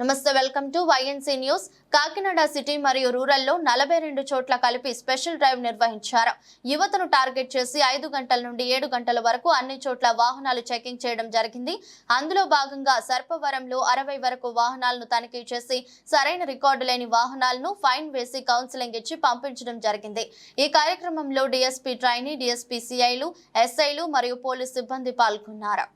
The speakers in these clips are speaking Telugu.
నమస్తే welcome to YNC news. Kakinada city మరియు రూరల్ లో 42 చోట్ల కలిపి స్పెషల్ డ్రైవ్ నిర్వహించారు. యువతను టార్గెట్ చేసి 5 గంటల నుండి 7 గంటల వరకు అన్ని చోట్ల వాహనాలు చెకింగ్ చేయడం జరిగింది. అందులో భాగంగా సర్పవరంలో 60 వరకు వాహనాలను తనిఖీ చేసి సరైన రికార్డు లేని వాహనాలను ఫైన్ వేసి కౌన్సిలింగ్ ఇచ్చి పంపించడం జరిగింది. ఈ కార్యక్రమంలో డీఎస్పీ ట్రైనీ, డీఎస్పీ సిఐలు, ఎస్ఐలు మరియు పోలీస్ సిబ్బంది పాల్గొన్నారు.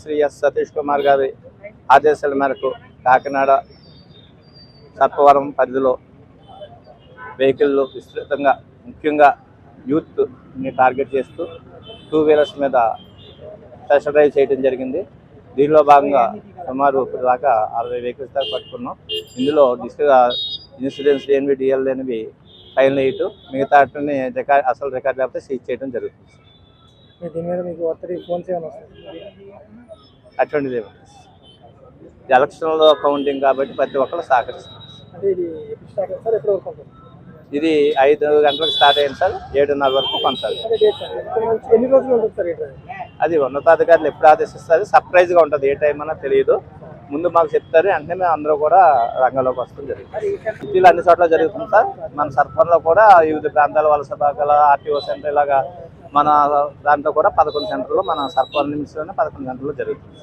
శ్రీ ఎస్ సతీష్ కుమార్ గారి ఆదేశాల మేరకు కాకినాడ సర్పవరం పరిధిలో వెహికల్లో విస్తృతంగా ముఖ్యంగా యూత్ని టార్గెట్ చేస్తూ 2 వీలర్స్ మీద స్పెషల్ డ్రైవ్ చేయడం జరిగింది. దీనిలో భాగంగా సుమారు ఇప్పుడు దాకా 60 వెహికల్స్ దాకా పట్టుకున్నాం. ఇందులో ఇన్సూరెన్స్ లేనివి, డిఎల్ లేనివి ఫైన్ వేయటం, మిగతా అసలు రికార్డు లేకపోతే సీజ్ చేయడం జరుగుతుంది. అటువంటిది ఎలక్షన్లో కౌంటింగ్ కాబట్టి ప్రతి ఒక్కరు సహకరిస్తారు. ఇది 5 గంటలకు స్టార్ట్ అయింది సార్, 7:30 వరకు కొనసాగుతుంది. అది ఉన్నతాధికారులు ఎప్పుడు ఆదేశిస్తారు, సర్ప్రైజ్గా ఉంటుంది. ఏ టైం అన్నా తెలియదు, ముందు మాకు చెప్తారు. వెంటనే మేము అందరూ కూడా రంగంలోకి వస్తాం జరుగుతుంది. సిటీలో అన్ని చోట్ల జరుగుతుంది సార్. మన సర్పంలో కూడా వివిధ ప్రాంతాల వలస భాగాల ఆర్టీఓ సెంటర్ ఇలాగా మన దాంట్లో కూడా 11 సెంటర్లో మన సర్పంచ్ నిమిషంలోనే 11 గంటల్లో జరుగుతుంది.